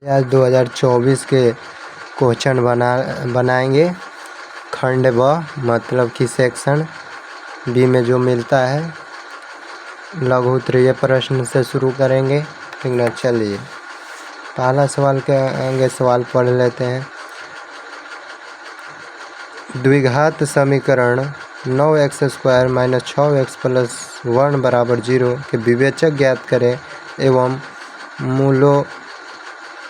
आज 2024 के क्वेश्चन बनाएंगे। खंड ब मतलब कि सेक्शन बी में जो मिलता है लघु उत्तरीय प्रश्न से शुरू करेंगे। ठीक ना, चलिए पहला सवाल के आगे सवाल पढ़ लेते हैं। द्विघात समीकरण 9x² - 6x + 1 = 0 के विवेचक ज्ञात करें एवं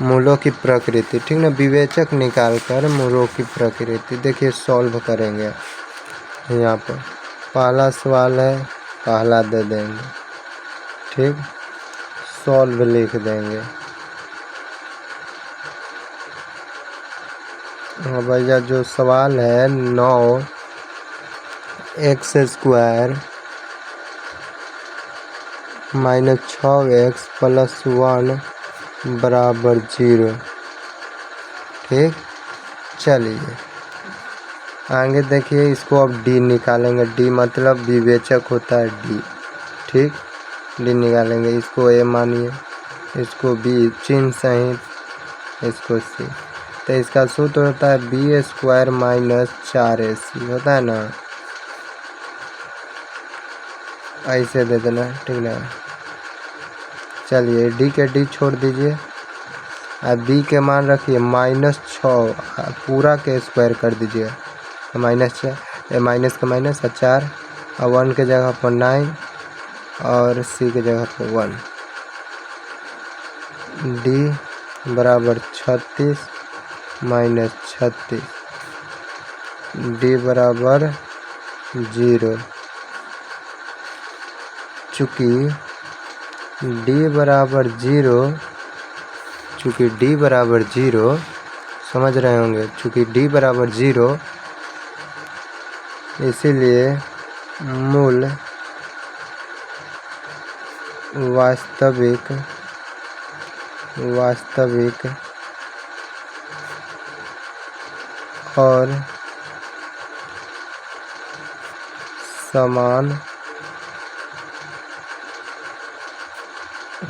मूलों की प्रकृति। ठीक ना, विवेचक निकाल कर मूलों की प्रकृति देखिए सॉल्व करेंगे। यहाँ पर पहला सवाल है, पहला दे देंगे। ठीक, सॉल्व लिख देंगे। हाँ भैया, जो सवाल है 9x² - 6x + 1 = 0। ठीक, चलिए आगे देखिए। इसको अब डी निकालेंगे। डी मतलब विवेचक होता है डी। ठीक, डी निकालेंगे। इसको ए मानिए, इसको बी, चिन्ह सहित इसको सी। तो इसका सूत्र होता है b² - 4ac होता है ना, ऐसे दे देना। ठीक ना, चलिए डी के डी छोड़ दीजिए। अब बी के मान रखिए -6 पूरा के स्क्वायर कर दीजिए। -6 माइनस का माइनस 4 और 1 के जगह पर 9 और सी के जगह पर 1। डी बराबर 36 - 36। डी बराबर 0। चूँकि डी बराबर 0, समझ रहे होंगे। चूँकि डी बराबर 0, इसीलिए मूल वास्तविक और समान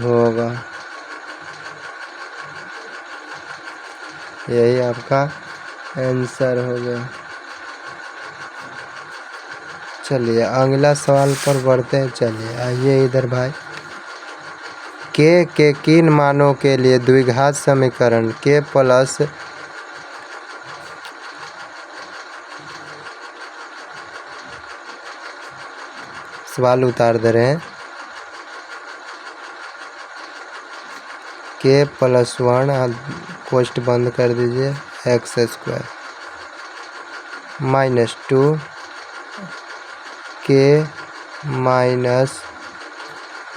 होगा। यही आपका आंसर हो गया। चलिए अगला सवाल पर बढ़ते हैं। चलिए आइए इधर भाई। के किन मानों के लिए द्विघात समीकरण k प्लस सवाल उतार दे रहे हैं। k + 1 पोस्ट बंद कर दीजिए x² -2 k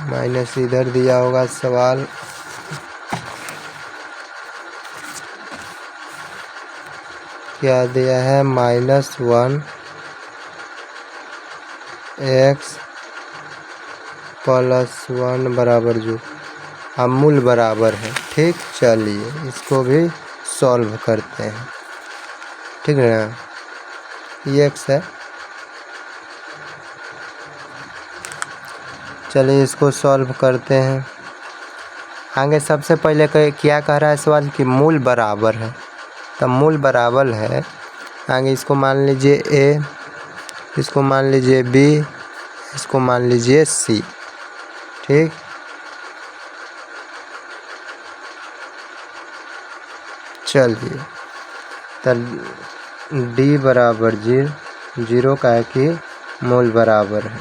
माइनस इधर दिया होगा सवाल। क्या दिया है? -1 x + 1 = 0। अब मूल बराबर है। ठीक, चलिए इसको भी सॉल्व करते हैं। ठीक है ना, ये x है। चलिए इसको सॉल्व करते हैं। आगे सबसे पहले क्या कह रहा है सवाल कि मूल बराबर है। तब मूल बराबर है, आगे इसको मान लीजिए a, इसको मान लीजिए b, इसको मान लीजिए c। ठीक, चलिए तब d बराबर 0 का है कि मूल बराबर है।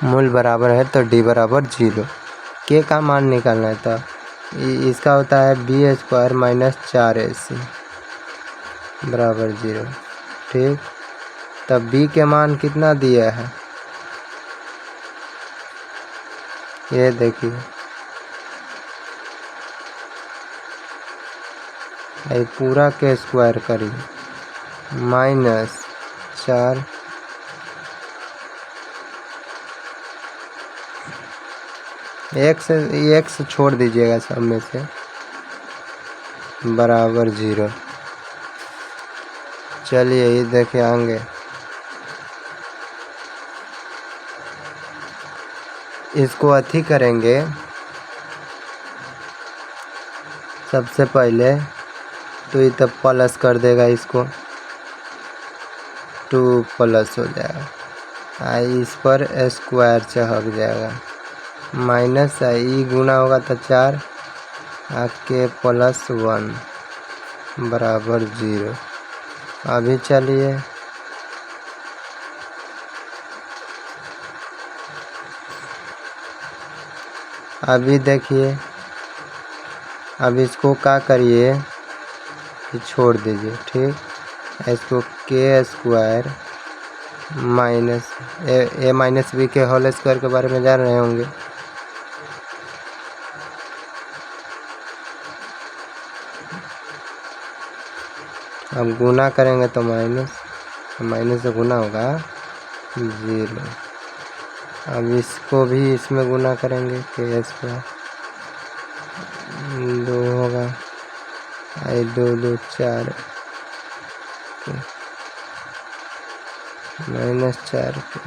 मूल बराबर है तो d बराबर 0। k का मान निकालना है तो इसका होता है b² - 4ac = 0। ठीक, तब b के मान कितना दिया है ये देखिए। ये पूरा के स्क्वायर करिए -4 x छोड़ दीजिएगा सब में से बराबर 0। चलिए ये देखिए आगे इसको अथी करेंगे सबसे पहले तो ये तब प्लस कर देगा इसको, 2 प्लस हो जाएगा, इस पर स्क्वायर चढ़ जाएगा, माइनस आई गुना होगा तो 4 के प्लस 1 बराबर 0। अभी चलिए अभी देखिए, अब इसको क्या करिए, छोड़ दीजिए, ठीक। इसको के स्क्वायर माइनस ए माइनस बी के होल स्क्वायर के बारे में जान रहे होंगे। अब गुना करेंगे तो माइनस से गुना होगा 0। अब इसको भी इसमें गुना करेंगे, के स्क्वायर 2 होगा, आई 2 2 4 -4 के।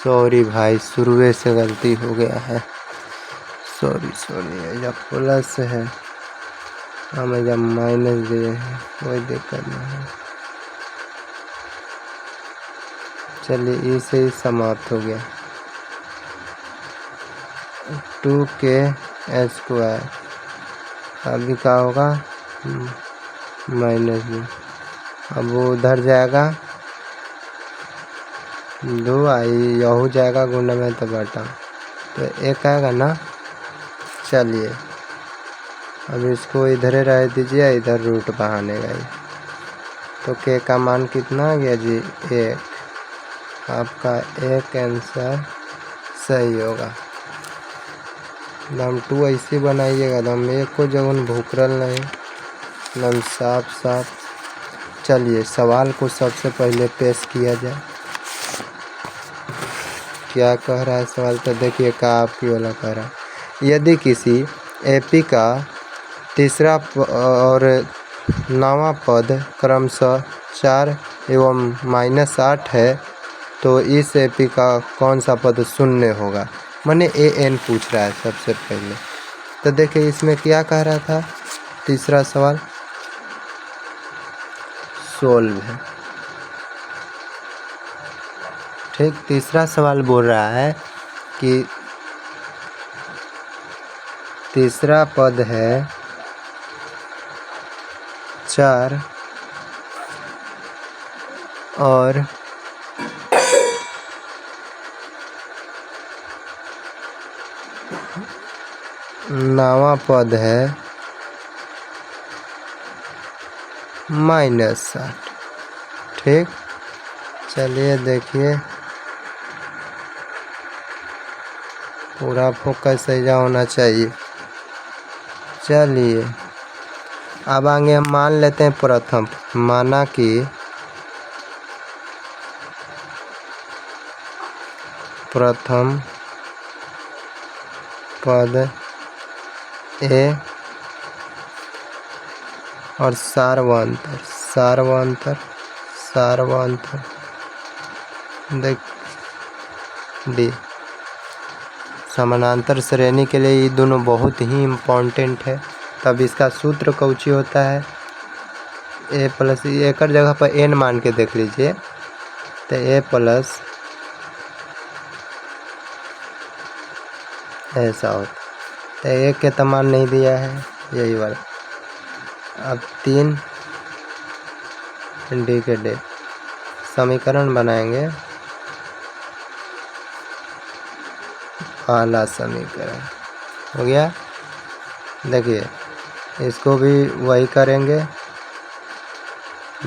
सॉरी भाई, शुरुए से गलती हो गया है, सॉरी। जब प्लस है हमें जब माइनस दिए हैं कोई दिक्कत नहीं है। चलिए इसे ही समाप्त हो गया, 2 के स्क्वायर, अभी क्या होगा माइनस 2, अब वो उधर जाएगा 2 आई यहू जाएगा गुना में तो बटा, तो 1 आएगा ना। चलिए अब इसको इधर रह दीजिए, इधर रूट बहाने गए, तो के का मान कितना आ गया जी 1। आपका 1 आंसर सही होगा। एकदम 2 ऐसे बनाइएगा, एकदम 1 को जब भूखरल नहीं, एकदम साफ। चलिए सवाल को सबसे पहले पेश किया जाए, क्या कह रहा है सवाल, तो देखिए का आपकी वाला कह रहा है, यदि किसी एपी का तीसरा और 9वां पद क्रमशः 4 एवं -8 है तो इस एपी का कौन सा पद शून्य होगा। मैंने an पूछ रहा है सबसे पहले, तो देखिए इसमें क्या कह रहा था, तीसरा सवाल सोल्व है, ठीक। तीसरा सवाल बोल रहा है कि तीसरा पद है 4 और 9वां पद है -8, ठीक। चलिए देखिए पूरा फोकस सही होना चाहिए। चलिए अब आगे हम मान लेते हैं प्रथम, माना कि प्रथम पद ए और सार्वंतर देख डी, समानांतर श्रेणी के लिए ये दोनों बहुत ही इम्पोर्टेंट है। तब इसका सूत्र कौची होता है, ए प्लस, एक जगह पर एन मान के देख लीजिए, तो ए प्लस ऐसा होता, तो एक के तमान नहीं दिया है यही वाला। अब 3 डी के डे समीकरण बनाएंगे, पहला समीकरण हो गया। देखिए इसको भी वही करेंगे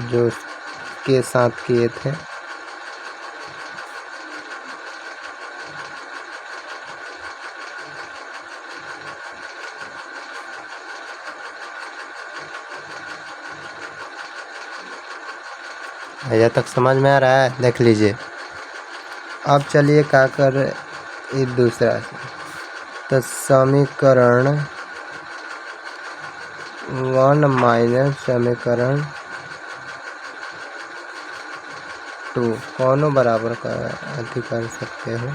जो के साथ किए थे, यहाँ तक समझ में आ रहा है, देख लीजिए। अब चलिए क्या कर रहे दूसरा, तो समीकरण 1 माइनस समीकरण 2 टू कौनों बराबर का अति कर सकते हो।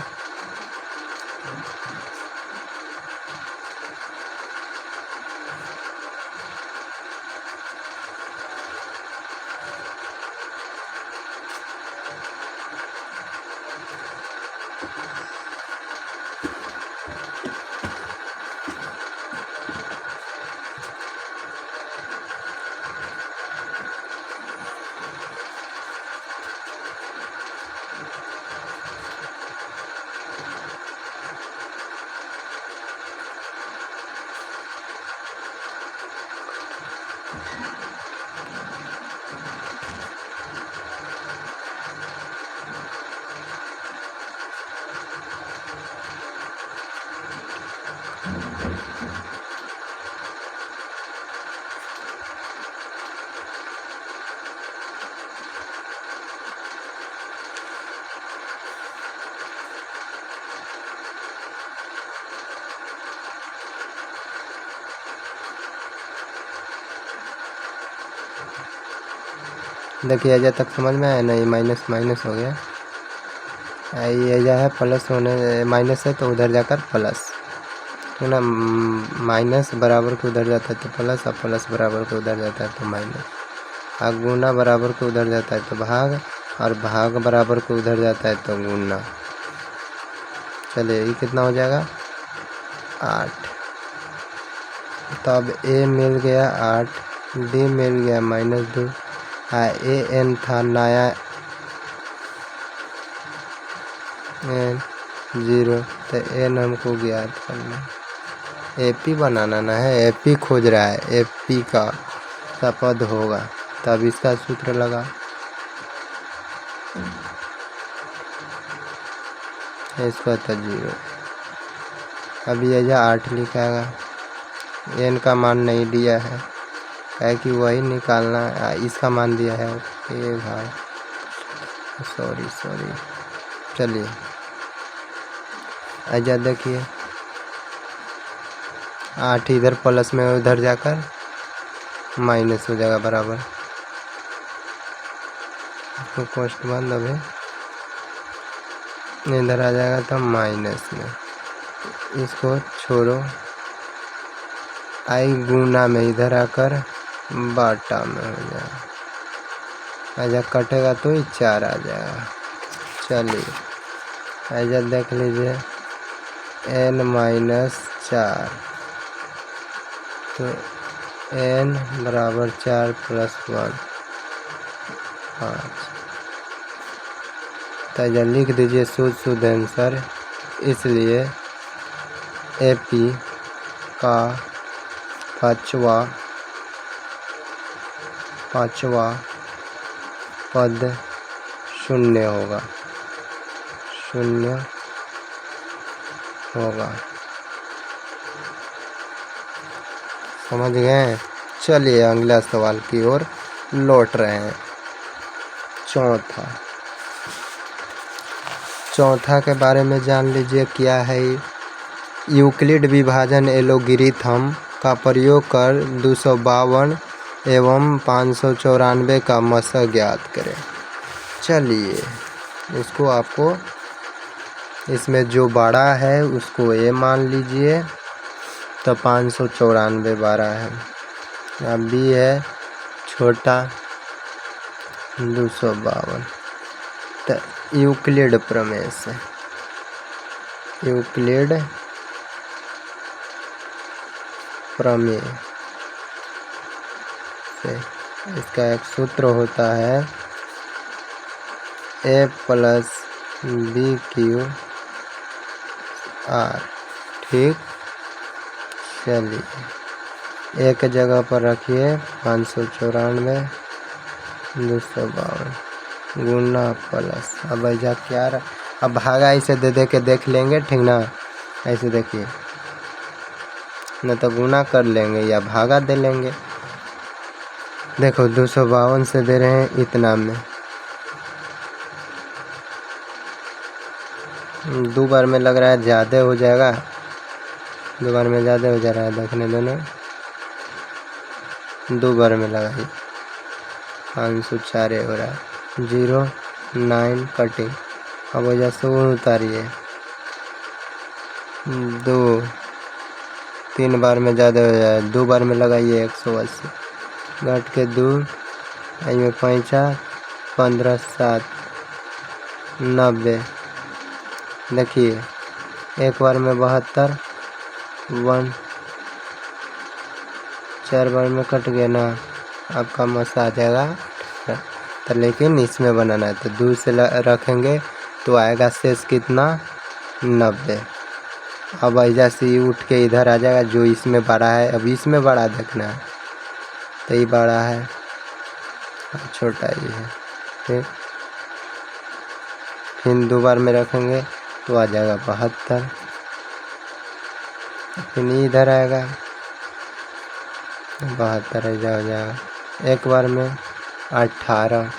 देखिए एजा तक समझ में आया ना, ये माइनस माइनस हो गया, ये एजा है प्लस होने माइनस है तो उधर जाकर प्लस, तो ना माइनस बराबर के उधर जाता है तो प्लस, और प्लस बराबर के उधर जाता है तो माइनस, और गुना बराबर के उधर जाता है तो भाग, और भाग बराबर के उधर जाता है तो गुना। चलिए ये कितना हो जाएगा 8। तो अब ए मिल गया 8, डी मिल गया -2, ए एन था नया एन 0, तो एन हमको ज्ञात करना, एपी बनाना ना है, एपी खोज रहा है, एपी का पद होगा, तब इसका सूत्र लगा, इसका तो 0। अभी यह 8 लिखाएगा, एन का मान नहीं दिया है, है कि वही निकालना, इसका मान दिया है, ओके भाई सॉरी। चलिए आजा देखिए 8 इधर प्लस में उधर जाकर माइनस हो जाएगा बराबर, इसको कॉस्ट बंद अभी इधर आ जाएगा तो माइनस में, इसको छोड़ो, आई गुना में इधर आकर बाटा में हो जाएगा, आजा कटेगा तो ये 4 आ जाएगा। चलिए आजा देख लीजिए n -4, तो n बराबर 4 + 1 5, तो आजा लिख दीजिए शुद्ध आंसर, इसलिए एपी का पांचवा पद 0 होगा, 0 होगा। समझ गए। चलिए अगला सवाल की ओर लौट रहे हैं। चौथा के बारे में जान लीजिए क्या है। यूक्लिड विभाजन एलोगिरिथम का प्रयोग कर 252 एवं 594 का मसा ज्ञात करें। चलिए इसको आपको, इसमें जो बड़ा है उसको ए मान लीजिए, तो 594 12 है, अब बी है छोटा 252, तो यूक्लिड प्रमेय से, यूक्लिड प्रमेय से इसका एक सूत्र होता है a + bq r। ठीक, चलिए एक जगह पर रखिए 594 252 गुना प्लस, अब ऐसा क्या अब भागा ऐसे दे के देख लेंगे, ठीक ना, ऐसे देखिए, न तो गुना कर लेंगे या भागा दे लेंगे। देखो 252 से दे रहे हैं इतना में, 2 बार में लग रहा है ज़्यादा हो जाएगा, 2 बार में ज़्यादा हो जा रहा है, देखने दोनों 2 बार में लगाइए, 504 हो रहा है, 0 9 कटिंग। अब वजह से वो उतारिए 2 3 बार में ज़्यादा हो जाए, 2 बार में लगाइए 180 घट के 2 आई में 5 15 7 90। देखिए एक बार में 72 1 4 बार में कट गया ना, आपका मसा आ जाएगा। तो लेकिन इसमें बनाना है तो 2 से रखेंगे तो आएगा शेष कितना 90। अब ऐसा से उठ के इधर आ जाएगा, जो इसमें बड़ा है अब इसमें बड़ा देखना है, तो ये बड़ा है और छोटा ये है, ठीक। फिर 2 बार में रखेंगे तो आ जाएगा 72। फिर इधर आएगा 72 ऐसा हो जाएगा। एक बार में 18।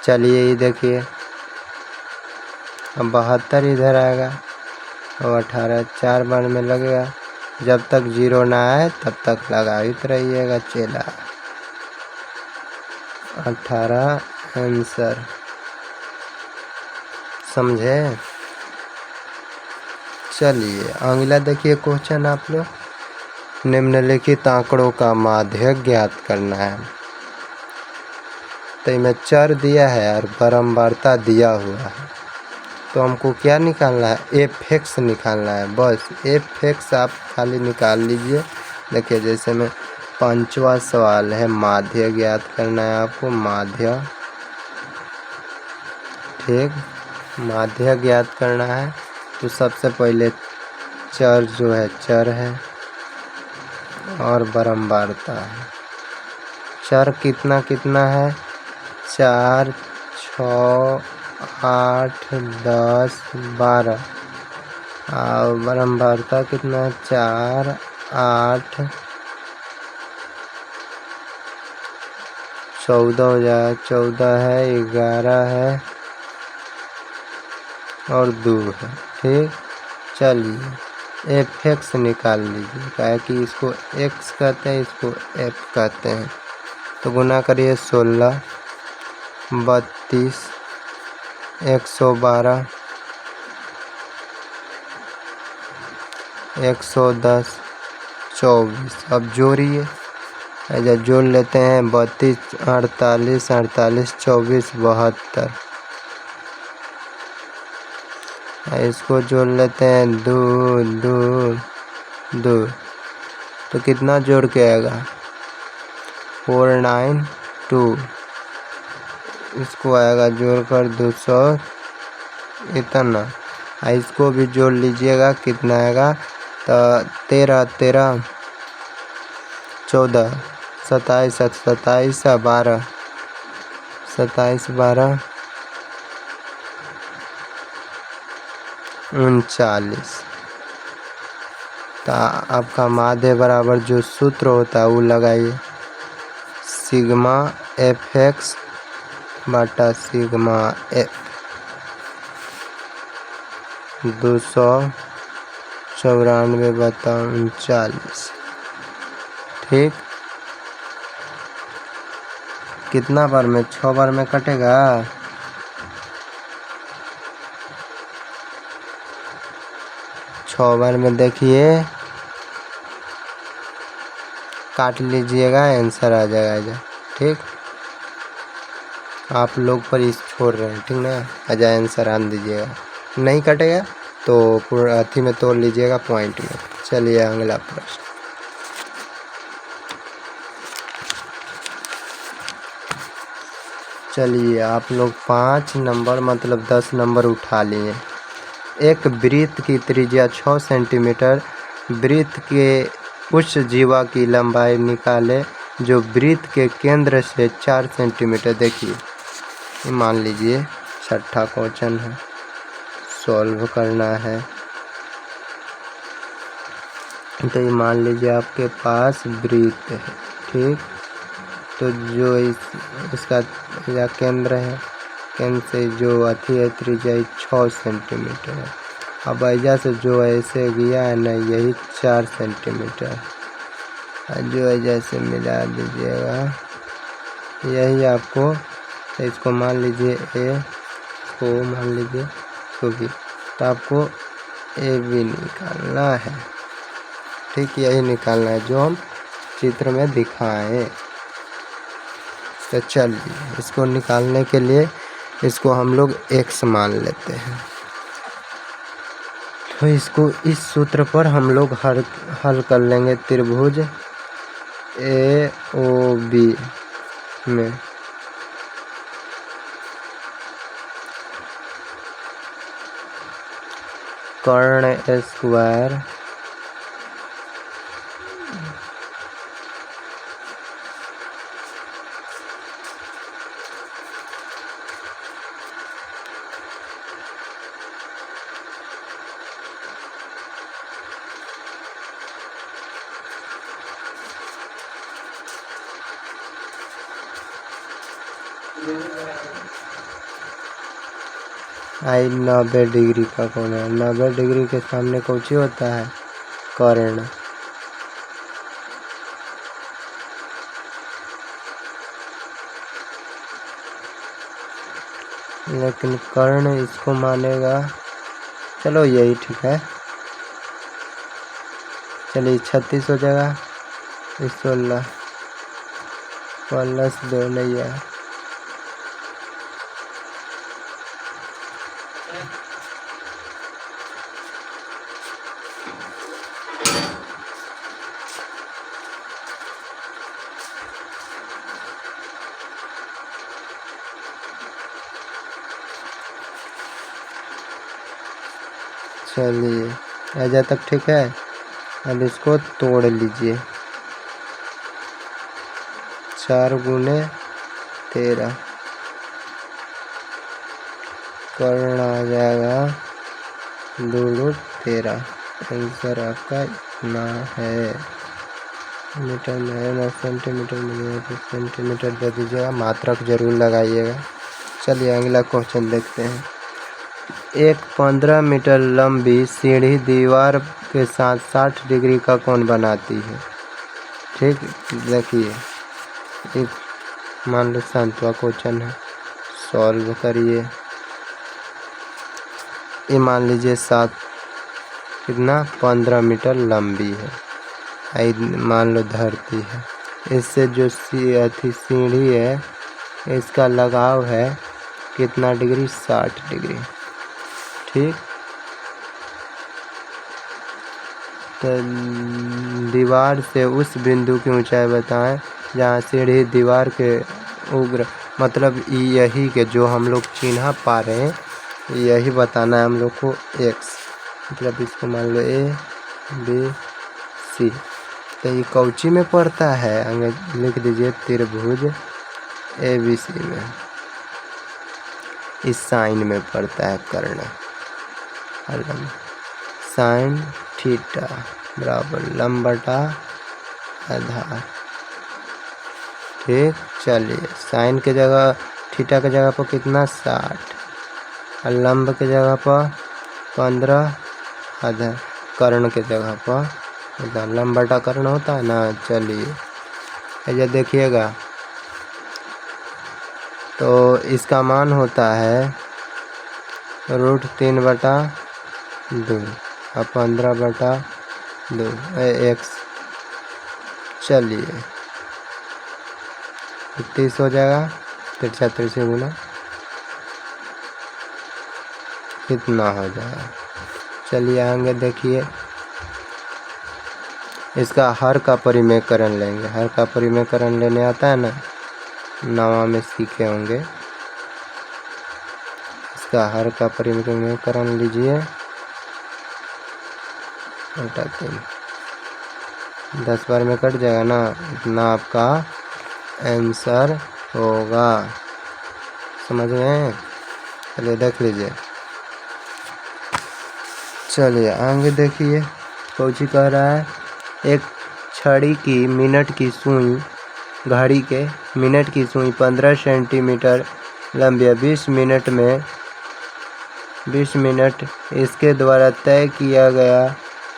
चलिए ये देखिए अब 72 इधर आएगा और 18 4 बार में लगेगा। जब तक 0 ना आए तब तक लगाते रहिएगा चेला। 18 आंसर, समझे। चलिए अगला देखिए क्वेश्चन आप लोग, निम्नलिखित आंकड़ों का माध्य ज्ञात करना है। तो इनमें चर दिया है और बारंबारता दिया हुआ है, तो हमको क्या निकालना है, एफ निकालना है। बस एफ आप खाली निकाल लीजिए। देखिए जैसे में 5वां सवाल है, माध्य ज्ञात करना है आपको, माध्य, ठीक, माध्य ज्ञात करना है। तो सबसे पहले चर जो है चर है और बारंबारता है। चर कितना कितना है, 4 6 8 10 12 और बारंबारता कितना है 4 8 14 हो जाए, 14 है, 11 है और 2 है, ठीक। चलिए एफ निकाल लीजिए, क्या है कि इसको x कहते हैं, इसको f कहते हैं। तो गुना करिए 16 32 112 110 24। अब जोड़िए, ऐसा जोड़ लेते हैं 32 48 48 24 72। इसको जोड़ लेते हैं 2 2 2, तो कितना जोड़ के आएगा 492। इसको आएगा जोड़कर 200 इतना। इसको भी जोड़ लीजिएगा कितना आएगा, तो 13 13 14 27 27 12 27 12 39। तो आपका माध्य बराबर जो सूत्र होता है वो लगाइए, सिग्मा एफ बटा सिग्मा एफ 294 बटा 39, ठीक। कितना बार में, 6 बार में कटेगा। 6 बार में देखिए काट लीजिएगा, आंसर आ जाएगा, ठीक। आप लोग पर इस छोड़ रहे हैं, ठीक ना, आजा आंसर आन दीजिएगा। नहीं कटेगा तो पूरा अथी में तोड़ लीजिएगा पॉइंट में। चलिए अगला प्रश्न, चलिए आप लोग 5 नंबर मतलब 10 नंबर उठा लिए। एक वृत्त की त्रिज्या 6 सेंटीमीटर, वृत्त के उस जीवा की लंबाई निकाले जो वृत्त के केंद्र से 4 सेंटीमीटर। देखिए मान लीजिए 6ठा क्वेश्चन है, सॉल्व करना है। तो ये मान लीजिए आपके पास वृत्त है, ठीक। तो जो इसका केंद्र है, केंद्र से जो अथी है त्रिज्या 6 सेंटीमीटर है। अब ऐजा से जो ऐसे गया है ना, यही 4 सेंटीमीटर, जो ऐजा से मिला दीजिएगा यही आपको, इसको मान लीजिए ए, इसको मान लीजिए इसको भी, तो आपको ए बी निकालना है। ठीक, यही निकालना है जो हम चित्र में दिखाएं। तो चलिए इसको निकालने के लिए इसको हम लोग x मान लेते हैं। तो इसको इस सूत्र पर हम लोग हल कर लेंगे त्रिभुज AOB में। कर्ण स्क्वायर आई 90 डिग्री का कोण है। 90 डिग्री के सामने कौची होता है? कर्ण। लेकिन कर्ण इसको मानेगा, चलो यही ठीक है। चलिए 36 हो जाएगा, 16 प्लस 2 नहीं है। चलिए ऐसा तक ठीक है। अब इसको तोड़ लीजिए। 4 गुने 13 कर्ण आ जाएगा 2 13। आंसर आपका इतना है। मीटर में है ना, सेंटीमीटर में तो सेंटीमीटर दे दीजिएगा, मात्रक जरूर लगाइएगा। चलिए अगला क्वेश्चन देखते हैं। एक 15 मीटर लंबी सीढ़ी दीवार के साथ 60 डिग्री का कोण बनाती है। ठीक, देखिए एक मान लो संतवा क्वेश्चन है, सॉल्व करिए। ये मान लीजिए 7 कितना 15 मीटर लंबी है, मान लो धरती है। इससे जो सीढ़ी है इसका लगाव है कितना डिग्री? 60 डिग्री। ठीक, तो दीवार से उस बिंदु की ऊंचाई बताएं जहां सीढ़ी दीवार के उग्र, मतलब यही के जो हम लोग चिन्ह पा रहे हैं यही बताना है हम लोग को। x मतलब इसको मान लो A B C। तो ये कौची में पड़ता है? आगे लिख दीजिए त्रिभुज ABC में, इस साइन में पड़ता है कर्ण। साइन थीटा बराबर लंब बटा आधार। ठीक, चलिए साइन के जगह थीटा के जगह पर कितना 60 और लंब के जगह पर 15 आधार, कर्ण के जगह पर लंब बटा कर्ण होता है ना। चलिए ऐसा देखिएगा, तो इसका मान होता है √3 बटा 2 और 15 बटा 2 x। चलिए 30 हो जाएगा, 33 से गुना कितना हो जाएगा। चलिए आगे देखिए, इसका हर का परिमेयकरण लेंगे। हर का परिमेयकरण लेने आता है ना, 9वां में सीखे होंगे। इसका हर का परिमेयकरण लीजिए, 10 बार में कट जाएगा ना, इतना आपका आंसर होगा। समझ में? चलिए देख लीजिए। चलिए आगे देखिए, कौची कह रहा है? एक छड़ी की मिनट की सुई, घड़ी के मिनट की सुई 15 सेंटीमीटर लंबी है। 20 मिनट इसके द्वारा तय किया गया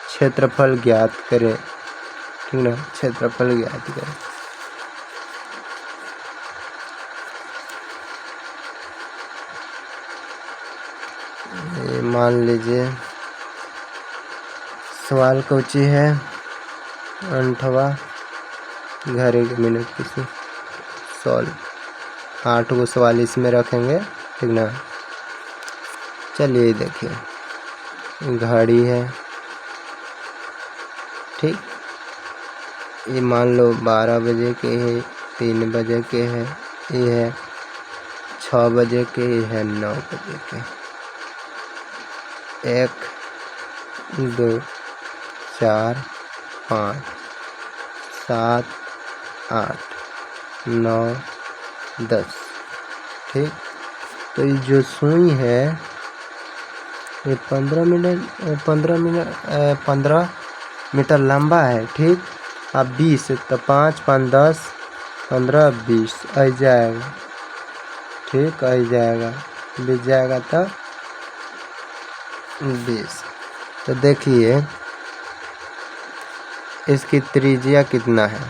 क्षेत्रफल ज्ञात करें। ठीक ना, क्षेत्रफल ज्ञात करें। ये मान लीजिए सवाल कोची है 8वां घड़ी के मिनट किसी सॉल्व 8 को सवाल इसमें रखेंगे, ठीक ना। चलिए देखिए घड़ी है, ठीक, ये मान लो 12 बजे के है, 3 बजे के है, ये है 6 बजे के, ये है 9 बजे के। 1 2 4 5 7 8 9 10, ठीक। तो ये जो सुई है ये 15 मीटर लंबा है, ठीक। अब 20 तो 5 5 10 15 20 आ जाएगा, ठीक, आ जाएगा, बीत जाएगा तो 20। तो देखिए इसकी त्रिज्या कितना है,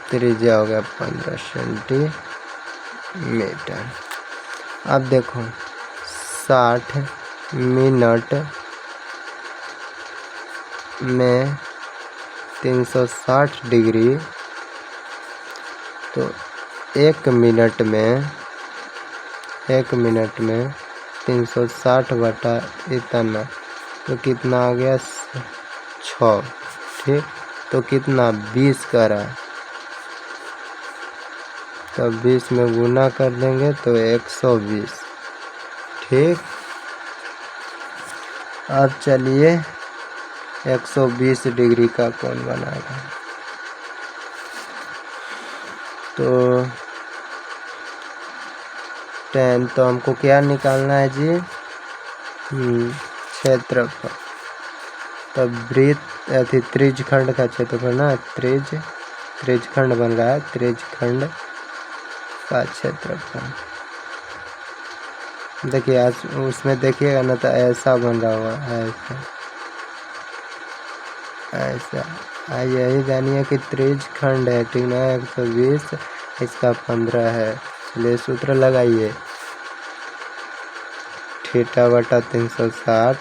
त्रिज्या हो गया 15 सेंटीमीटर। अब देखो 60 मिनट में 360 डिग्री, तो 1 मिनट में 360 बटा इतना, तो कितना आ गया 6, ठीक। तो कितना 20 का रहा, तो 20 में गुना कर देंगे तो 120, ठीक। अब चलिए 120 डिग्री का कोण बनाएगा, तो 10, तो हमको क्या निकालना है जी, क्षेत्रफल, तब वृत्त अथी त्रिज्यखंड का क्षेत्रफल ना, त्रिज्यखंड बन रहा है, त्रिज्यखंड का क्षेत्रफल। देखिए आज उसमें देखिएगा ना तो ऐसा बन रहा हुआ है, ऐसा यही जानिए कि त्रिज्यखंड है, ठीक ना। 120 इसका 15 है। चलिए सूत्र लगाइए, थीटा बटा 360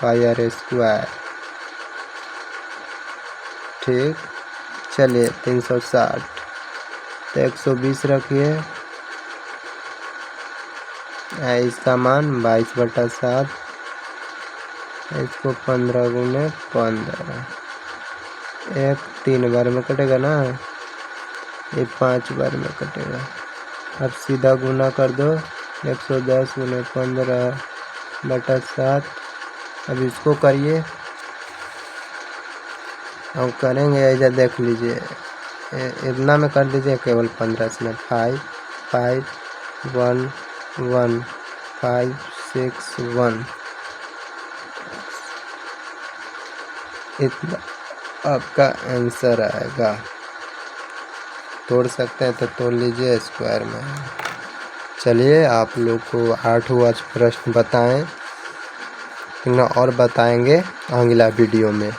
पाई आर स्क्वायर, ठीक। चलिए 360 तो 120 रखिए, इसका मान 22/7, इसको 15 गुने 15, 1 3 बार में कटेगा ना, ये 5 बार में कटेगा। अब सीधा गुना कर दो, 110 गुने 15/7। अब इसको करिए, हम करेंगे ऐसा, देख लीजिए इतना में कर दीजिए, केवल 15 से 5 5 1 1 5 6 1, इतना आपका आंसर आएगा। तोड़ सकते हैं तो तोड़ लीजिए स्क्वायर में। चलिए आप लोग को 8वां प्रश्न बताएं, और बताएंगे अगला वीडियो में।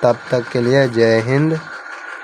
तब तक के लिए जय हिंद।